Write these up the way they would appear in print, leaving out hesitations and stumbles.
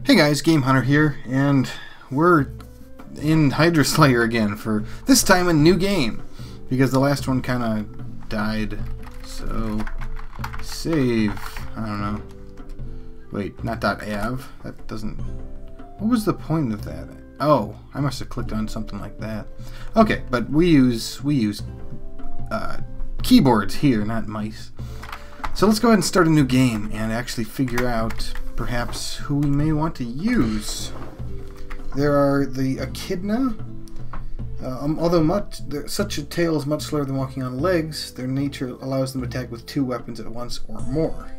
Hey guys, Game Hunter here, and we're in Hydra Slayer again for this time a new game because the last one kind of died. So save. I don't know. Wait, not .av. That doesn't. What was the point of that? Oh, I must have clicked on something like that. Okay, but we use keyboards here, not mice. So let's go ahead and start a new game and actually figure out perhaps who we may want to use. There are the echidna. Although such a tail is much slower than walking on legs, their nature allows them to attack with 2 weapons at once or more.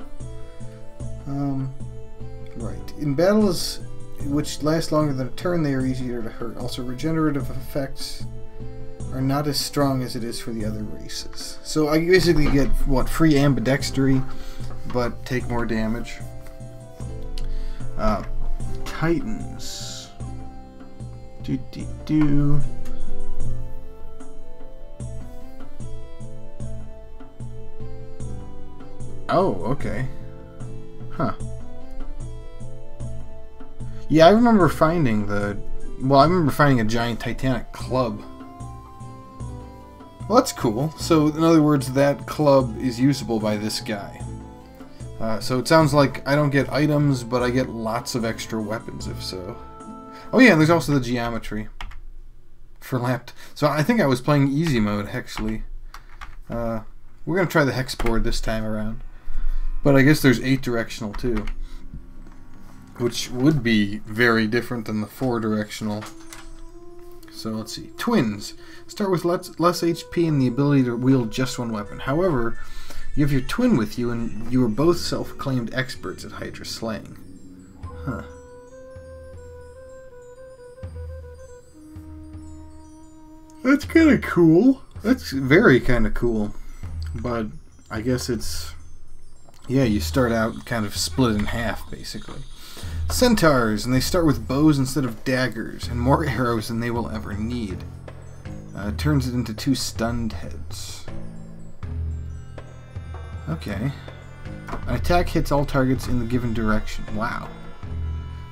Right. In battles which last longer than a turn, they are easier to hurt. Also, regenerative effects are not as strong as it is for the other races. So I basically get, what, free ambidextery, but take more damage. Titans. Oh, okay. Huh. Yeah, I remember finding a giant titanic club. Well, that's cool. So, in other words, that club is usable by this guy. So it sounds like I don't get items, but I get lots of extra weapons, if so. Oh yeah, and there's also the geometry for lapped. So I think I was playing easy mode, actually. We're going to try the hex board this time around. But I guess there's 8-directional, too. Which would be very different than the 4-directional. So let's see. Twins. Start with less HP and the ability to wield just one weapon. However, you have your twin with you, and you are both self-acclaimed experts at Hydra slaying. Huh. That's kind of cool. That's very kind of cool. But I guess it's... yeah, you start out kind of split in half, basically. Centaurs, and they start with bows instead of daggers, and more arrows than they will ever need. Turns it into 2 stunned heads. Okay. An attack hits all targets in the given direction. Wow.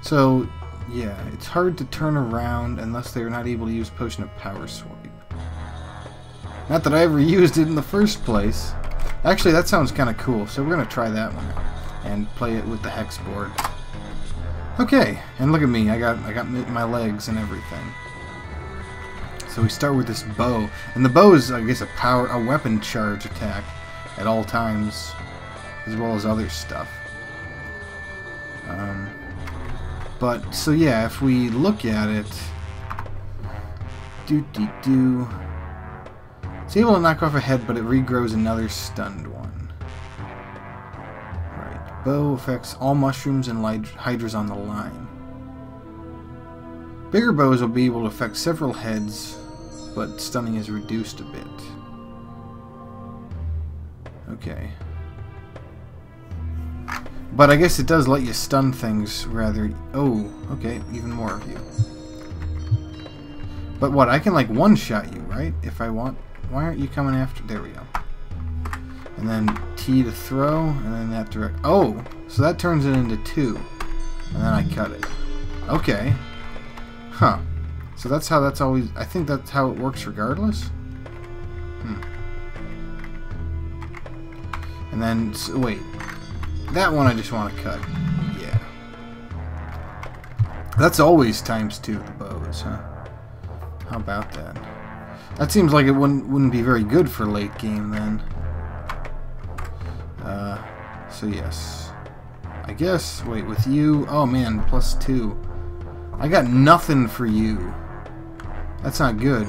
So, yeah, it's hard to turn around unless they are not able to use Potion of Power Swipe. Not that I ever used it in the first place. Actually, that sounds kind of cool, so we're going to try that one and play it with the hex board. Okay, and look at me. I got my legs and everything. So we start with this bow, and the bow is, I guess, a weapon charge attack at all times, as well as other stuff. But so yeah, if we look at it, it's able to knock off a head, but it regrows another stunned one. Right. Bow affects all mushrooms and hydras on the line. Bigger bows will be able to affect several heads, but stunning is reduced a bit. Okay. But I guess it does let you stun things rather... oh, okay, even more of you. But what, I can like one-shot you, right? If I want... why aren't you coming after... there we go. And then T to throw, and then that direct... oh, so that turns it into 2. And then I cut it. Okay. Huh. So that's how that's always... I think that's how it works regardless? And then... so, wait. That one I just want to cut. Yeah. That's always times 2, the bows, huh? How about that? That seems like it wouldn't be very good for late game then. So yes. I guess, wait, with you... oh man, +2. I got nothing for you. That's not good.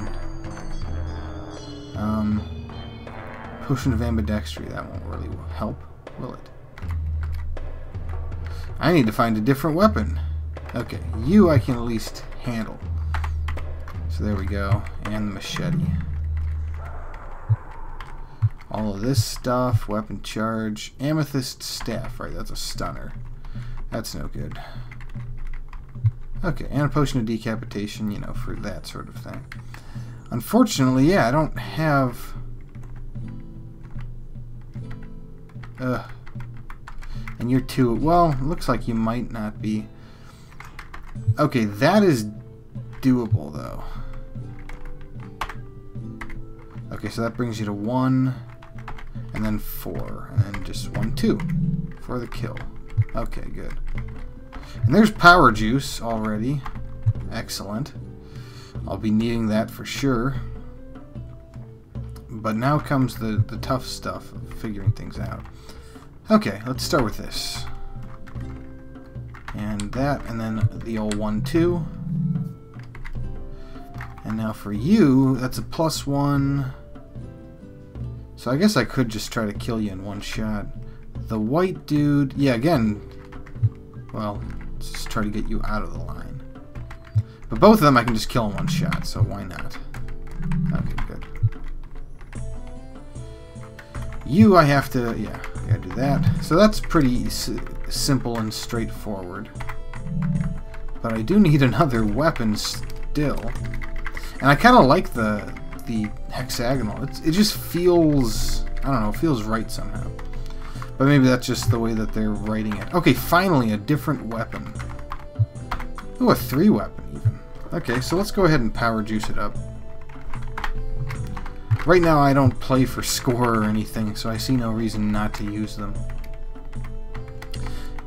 Potion of ambidextery, that won't really help, will it? I need to find a different weapon. Okay, you I can at least handle. So there we go, and the machete. All of this stuff, weapon charge, amethyst staff, right, that's a stunner. That's no good. Okay, and a potion of decapitation, you know, for that sort of thing. Unfortunately, yeah, I don't have... and you're 2. Well, it looks like you might not be. Okay, that is doable, though. Okay, so that brings you to 1, and then 4, and then just 1, 2 for the kill. Okay, good. And there's power juice already. Excellent. I'll be needing that for sure. But now comes the tough stuff of figuring things out. Okay, let's start with this. And that, and then the old 1, 2. And now for you, that's a +1. So I guess I could just try to kill you in one shot. The white dude, yeah, again, well, let's just try to get you out of the line. But both of them I can just kill in one shot, so why not? Okay, good. You, I have to, yeah, I gotta do that. So that's pretty simple and straightforward. But I do need another weapon still. And I kind of like the hexagonal. It just feels, I don't know, feels right somehow. But maybe that's just the way that they're writing it. Okay, finally, a different weapon. Ooh, a 3 weapon even. Okay, so let's go ahead and power juice it up. Right now I don't play for score or anything, so I see no reason not to use them.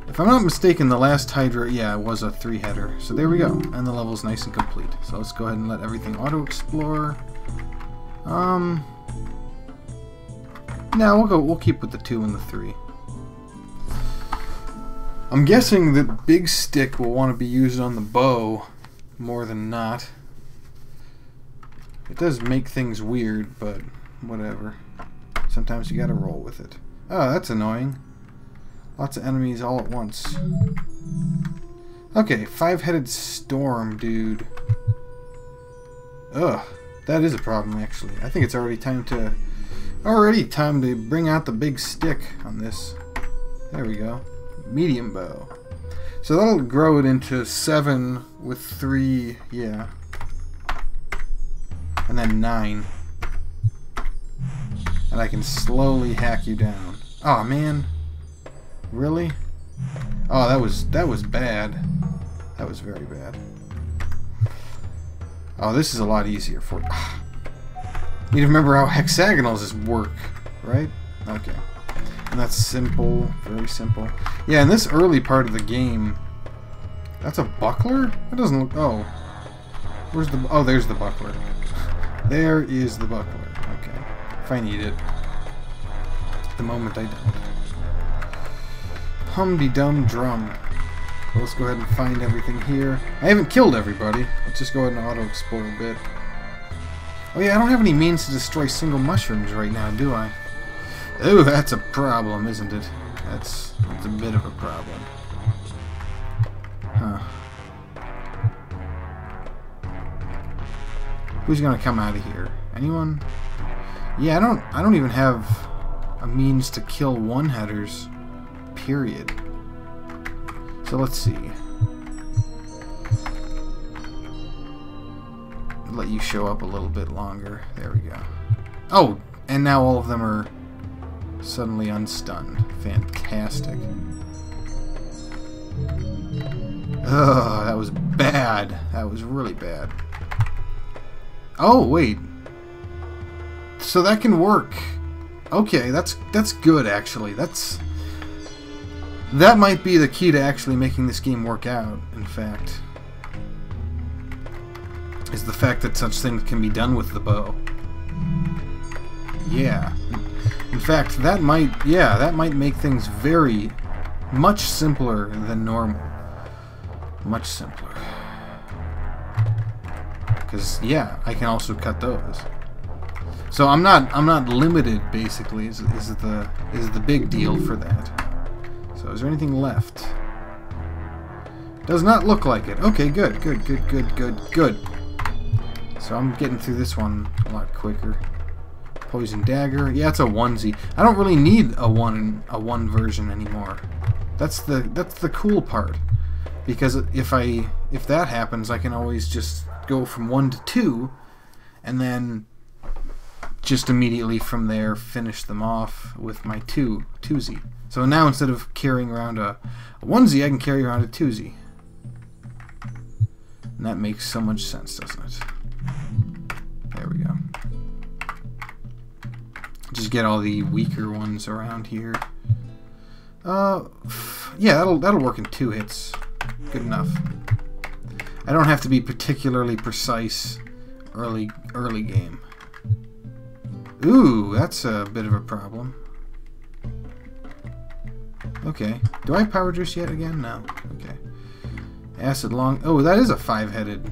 If I'm not mistaken, the last Hydra, yeah, it was a 3-header. So there we go, and the level's nice and complete. So let's go ahead and let everything auto-explore. No, we'll keep with the 2 and the 3. I'm guessing that Big Stick will want to be used on the bow more than not. It does make things weird, but whatever. Sometimes you gotta roll with it. Oh, that's annoying. Lots of enemies all at once. Okay, 5-headed storm, dude. Ugh, that is a problem, actually. I think it's already time to bring out the big stick on this. There we go. Medium bow. So that'll grow it into 7 with 3, yeah. And then 9. And I can slowly hack you down. Oh man. Really? Oh, that was bad. That was very bad. Oh, this is a lot easier for you. Need to remember how hexagonals work, right? Okay. And that's simple, very simple. Yeah, in this early part of the game, that's a buckler? That doesn't look, oh. Where's the, oh, there's the buckler. There is the buckler. Okay. If I need it. At the moment I don't. Hum-de-dum drum. Well, let's go ahead and find everything here. I haven't killed everybody. Let's just go ahead and auto-explore a bit. Oh yeah, I don't have any means to destroy single mushrooms right now, do I? Ooh, that's a problem, isn't it? That's a bit of a problem. Huh. Who's gonna come out of here? Anyone? Yeah, I don't even have a means to kill 1-headers. Period. So let's see. Let you show up a little bit longer. There we go. Oh, and now all of them are suddenly unstunned. Fantastic. Ugh, that was bad. That was really bad. Oh, wait. So that can work. Okay, that's good, actually. That might be the key to actually making this game work out, in fact. Is the fact that such things can be done with the bow. Yeah. In fact, that might make things very much simpler than normal. Much simpler. Because yeah, I can also cut those. So I'm not limited, basically, is the big deal for that. So is there anything left? Does not look like it. Okay, good. So I'm getting through this one a lot quicker. Poison dagger. Yeah, it's a onesie. I don't really need a one version anymore. That's the cool part. Because if that happens, I can always just go from 1 to 2 and then just immediately from there finish them off with my twosie. So now instead of carrying around a onesie, I can carry around a twosie. And that makes so much sense, doesn't it? There we go. Just get all the weaker ones around here. Yeah, that'll work in 2 hits. Good enough. I don't have to be particularly precise early game. Ooh, that's a bit of a problem. Okay. Do I have power juice yet again? No. Okay. Acid long... Oh, that is a 5-headed.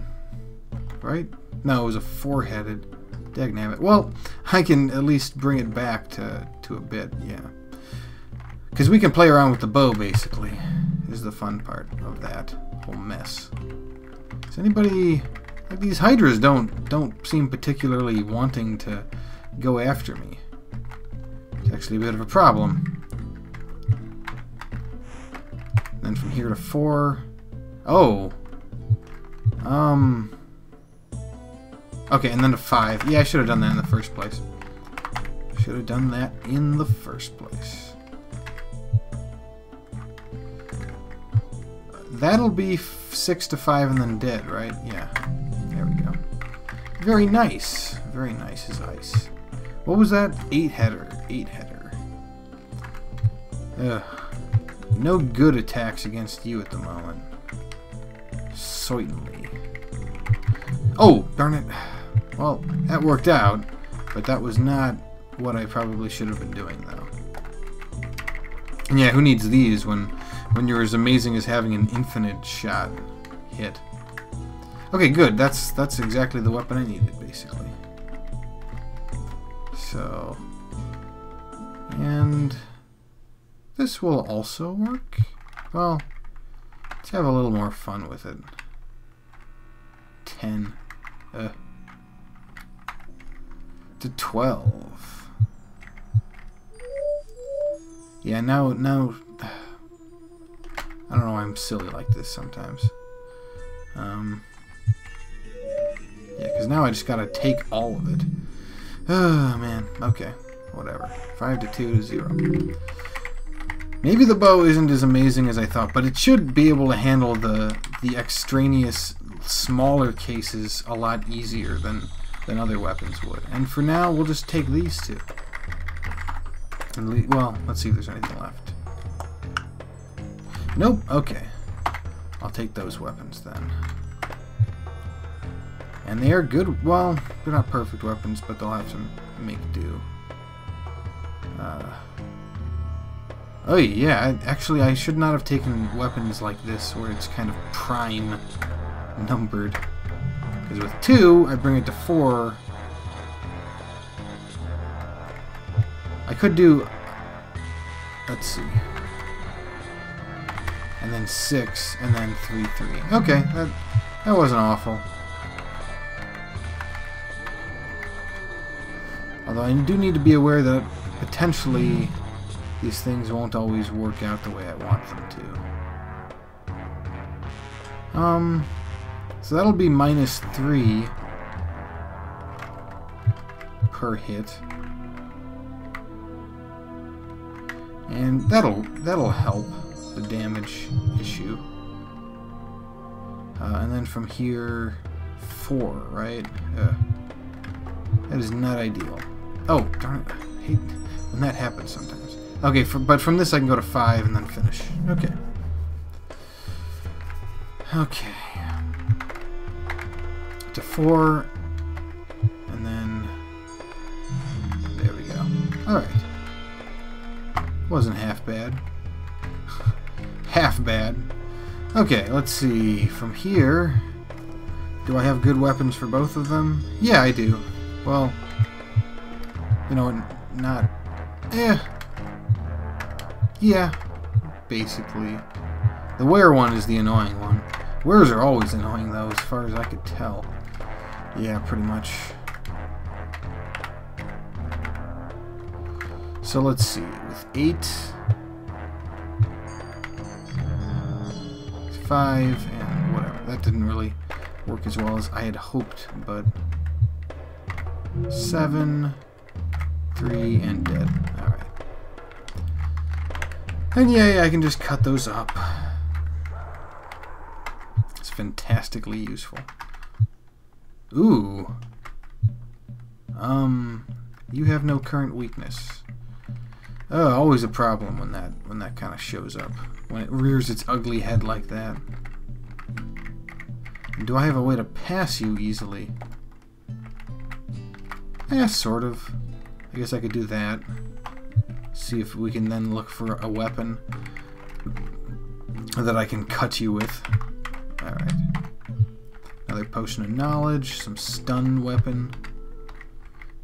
Right? No, it was a 4-headed. Dagnabbit. Well, I can at least bring it back to a bit, yeah. Because we can play around with the bow, basically. Is the fun part of that whole mess. Does anybody... Like, these hydras don't seem particularly wanting to go after me. It's actually a bit of a problem. Then from here to 4... Oh! Okay, and then to 5. Yeah, I should have done that in the first place. Should have done that in the first place. That'll be 6 to 5 and then dead, right? Yeah. There we go. Very nice. Very nice as ice. What was that? 8-header. 8-header. Ugh. No good attacks against you at the moment. Certainly. Oh, darn it. Well, that worked out, but that was not what I probably should have been doing, though. And yeah, who needs these when you're as amazing as having an infinite shot hit? Okay, good. That's exactly the weapon I needed, basically. So, and this will also work. Well, let's have a little more fun with it. 10 to 12. Yeah, now I don't know why I'm silly like this sometimes. Yeah, because now I just gotta take all of it. Oh man, okay, whatever. 5 to 2 to 0. Maybe the bow isn't as amazing as I thought, but it should be able to handle the extraneous smaller cases a lot easier than other weapons would. And for now, we'll just take these two. And well, let's see if there's anything left. Nope. Okay. I'll take those weapons then. And they are good. Well, they're not perfect weapons, but they'll have to make do. Oh yeah, actually I should not have taken weapons like this where it's kind of prime numbered. Because with 2, I bring it to 4. I could do... Let's see. And then 6, and then 3, 3. Okay, that wasn't awful. Although I do need to be aware that potentially these things won't always work out the way I want them to. So that'll be -3 per hit. And that'll help the damage issue. And then from here, 4, right? That is not ideal. Oh, darn it. I hate when that happens sometimes. Okay, but from this I can go to 5 and then finish. Okay. Okay. To 4, and then there we go. Alright. Wasn't half bad. Half bad. Okay, let's see. From here, do I have good weapons for both of them? Yeah, I do. Well, you know, not... Yeah, basically. The wear one is the annoying one. Wares are always annoying, though, as far as I could tell. Yeah, pretty much. So let's see. With 8, 5, and whatever. That didn't really work as well as I had hoped, but 7, 3, and dead. Alright. And yay, I can just cut those up. fantastically useful. Ooh. You have no current weakness. Oh, always a problem when that kind of shows up. When it rears its ugly head like that. Do I have a way to pass you easily? Yeah, sort of. I guess I could do that. See if we can then look for a weapon that I can cut you with. Alright. Another potion of knowledge, some stun weapon,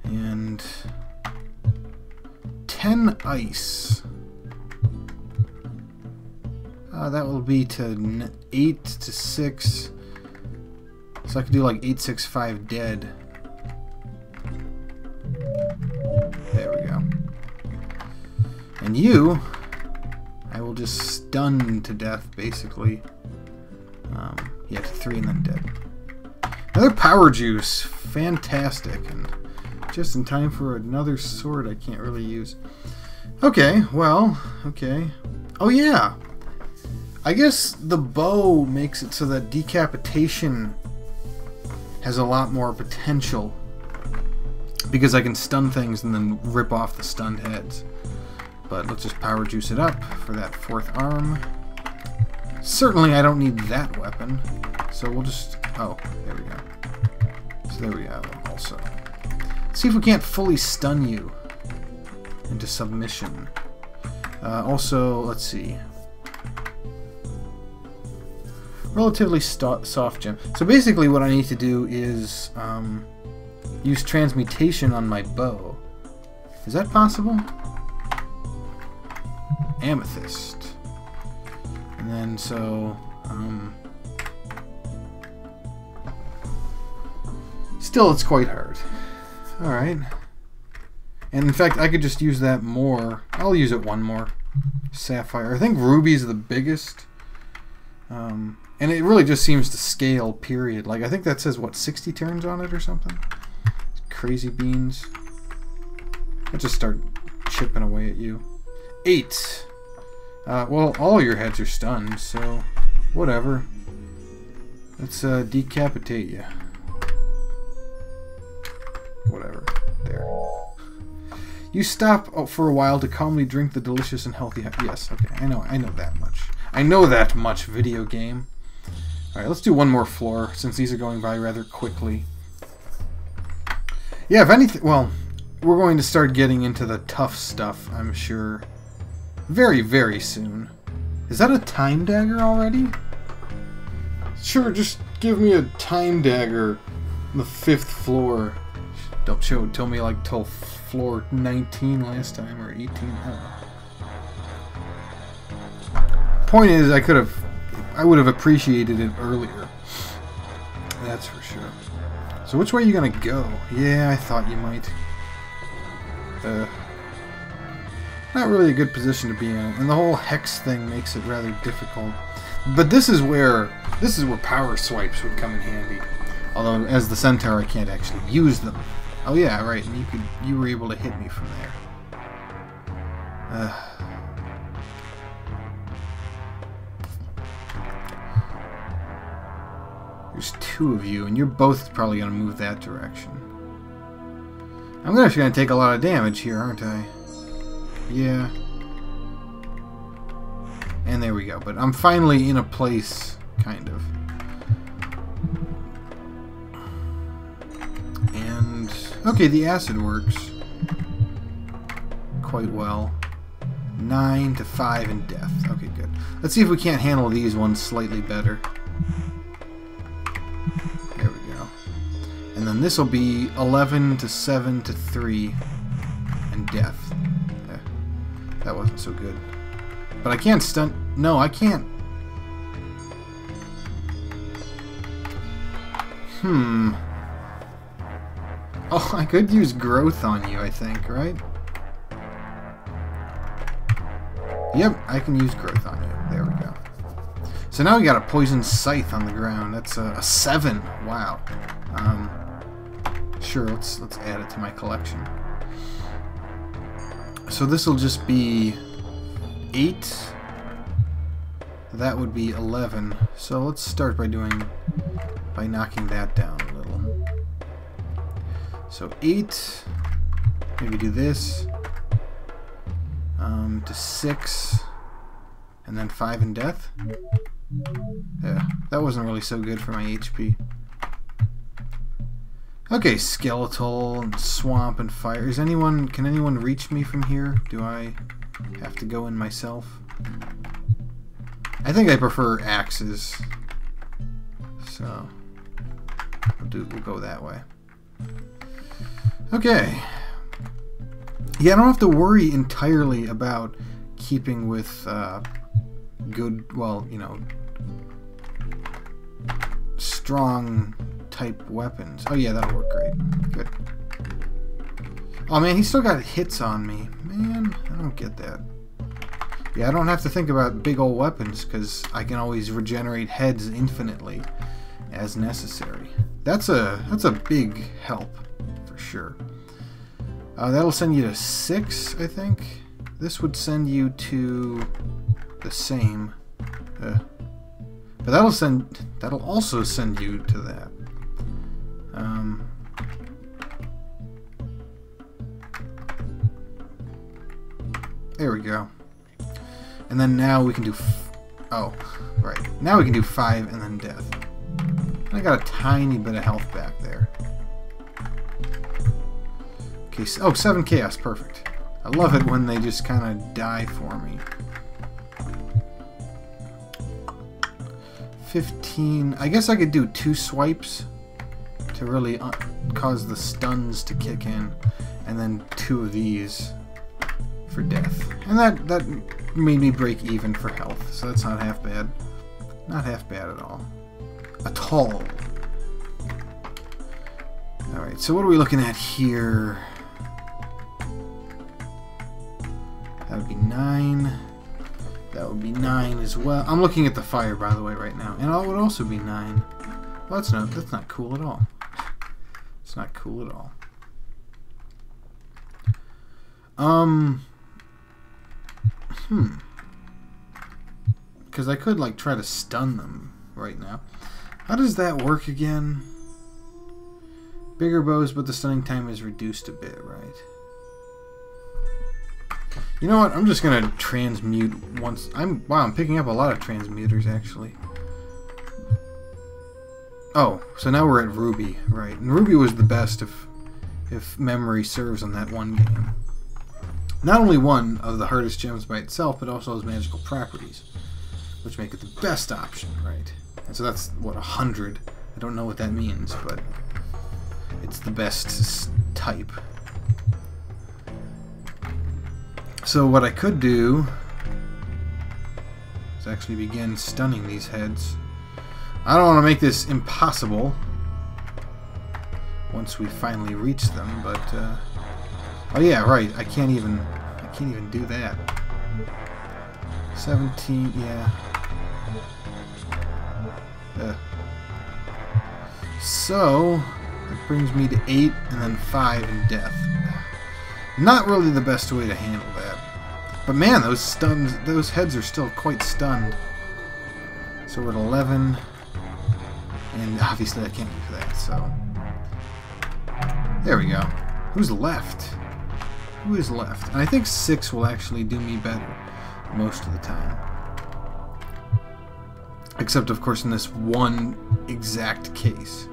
and 10 ice. That will be to 8 to 6. So I could do like 8, 6, 5 dead. There we go. And you, I will just stun to death, basically. Yeah, to 3 and then dead. Another power juice. Fantastic. And just in time for another sword I can't really use. Okay, well, okay. Oh yeah! I guess the bow makes it so that decapitation has a lot more potential. Because I can stun things and then rip off the stunned heads. But let's just power juice it up for that 4th arm. Certainly I don't need that weapon. So we'll just... Oh, there we go. So there we go also. Let's see if we can't fully stun you into submission. Also, let's see. Relatively soft gem. So basically what I need to do is use transmutation on my bow. Is that possible? Amethyst. And then so still it's quite hard. Alright. And in fact I could just use that more. I'll use it one more. Sapphire. I think ruby's the biggest. And it really just seems to scale, period. Like, I think that says, what, 60 turns on it or something? Crazy beans. I'll just start chipping away at you. 8. Well, all your heads are stunned, so whatever. Let's decapitate you. Whatever. There. You stop for a while to calmly drink the delicious and healthy... Yes, okay, I know that much. I know that much, video game. Alright, let's do one more floor, since these are going by rather quickly. Yeah, if anything... Well, we're going to start getting into the tough stuff, I'm sure. Very, very soon. Is that a time dagger already? Sure, just give me a time dagger on the 5th floor. Don't tell me like till floor 19 last time, or 18. I don't know. Point is, I would have appreciated it earlier. That's for sure. So which way are you gonna go? Yeah, I thought you might. Not really a good position to be in, and the whole hex thing makes it rather difficult. But this is where power swipes would come in handy. Although as the centaur, I can't actually use them. Oh yeah, right. And you were able to hit me from there. There's 2 of you, and you're both probably going to move that direction. I'm actually going to take a lot of damage here, aren't I? Yeah. And there we go. But I'm finally in a place, kind of. And... Okay, the acid works quite well. 9 to 5 in death. Okay, good. Let's see if we can't handle these ones slightly better. There we go. And then this will be 11 to 7 to 3 and death. That wasn't so good. But I can't stun... No, I can't. Oh, I could use growth on you, I think, right? Yep, I can use growth on you. There we go. So now we got a poison scythe on the ground. That's a 7. Wow. Sure, let's add it to my collection. So this will just be 8 that would be 11. So let's start by knocking that down a little. So 8. Maybe do this. To 6. And then 5 in death. Yeah, that wasn't really so good for my HP. Okay, skeletal and swamp and fire. Can anyone reach me from here? Do I have to go in myself? I think I prefer axes. So we'll go that way. Okay. Yeah, I don't have to worry entirely about keeping with good, well, you know, strong type weapons. Oh yeah, that'll work great. Good. Oh man, he's still got hits on me. Man, I don't get that. Yeah, I don't have to think about big old weapons because I can always regenerate heads infinitely as necessary. That's a big help for sure. That'll send you to 6, I think. This would send you to the same. But that'll also send you to that. There we go. And then now we can do... oh, right. Now we can do 5 and then death. I got a tiny bit of health back there. Okay, so, oh, 7 chaos. Perfect. I love it when they just kind of die for me. 15. I guess I could do 2 swipes to really cause the stuns to kick in. And then 2 of these for death. And that made me break even for health. So that's not half bad. Not half bad at all. At all. Alright, so what are we looking at here? That would be 9. That would be 9 as well. I'm looking at the fire, by the way, right now. And it would also be 9. Well, that's not cool at all. It's not cool at all. Because I could, like, try to stun them right now. How does that work again? Bigger bows, but the stunning time is reduced a bit, right? You know what? I'm just gonna transmute once. Wow, I'm picking up a lot of transmuters actually. Oh, so now we're at Ruby, right? And Ruby was the best if memory serves on that one game. Not only one of the hardest gems by itself, but also has magical properties, which make it the best option, right? And so that's what, 100. I don't know what that means, but it's the best type. So what I could do is actually begin stunning these heads. I don't want to make this impossible once we finally reach them, but oh yeah, right. I can't even do that. 17, yeah. So that brings me to 8 and then 5 in death. Not really the best way to handle that. But man, those heads are still quite stunned. So we're at 11. And obviously I can't do that, so. There we go. Who's left? Who is left? And I think 6 will actually do me better most of the time. Except, of course, in this one exact case.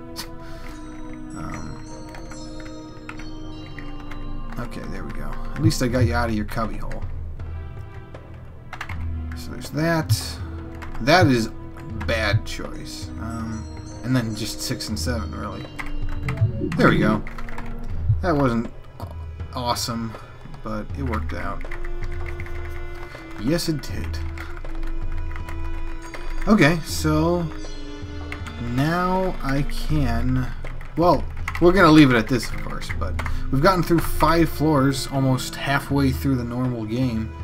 Okay, there we go. At least I got you out of your cubbyhole. So there's that. That is a bad choice. And then just 6 and 7, really. There we go. That wasn't awesome, but it worked out. Yes, it did. Okay, so now I can... Well, we're going to leave it at this, of course, but we've gotten through 5 floors, almost halfway through the normal game.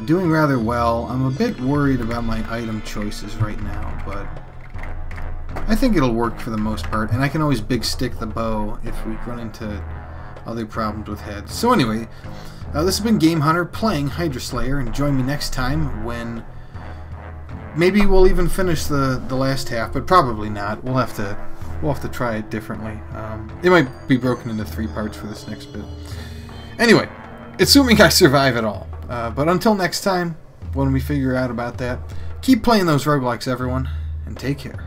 Doing rather well. I'm a bit worried about my item choices right now, but I think it'll work for the most part, and I can always big stick the bow if we run into other problems with heads. So anyway, this has been Game Hunter playing Hydra Slayer, and join me next time when Maybe we'll even finish the last half, but probably not. We'll have to try it differently. It might be broken into 3 parts for this next bit. Anyway, assuming I survive at all. But until next time, when we figure out about that, keep playing those roguelikes, everyone, and take care.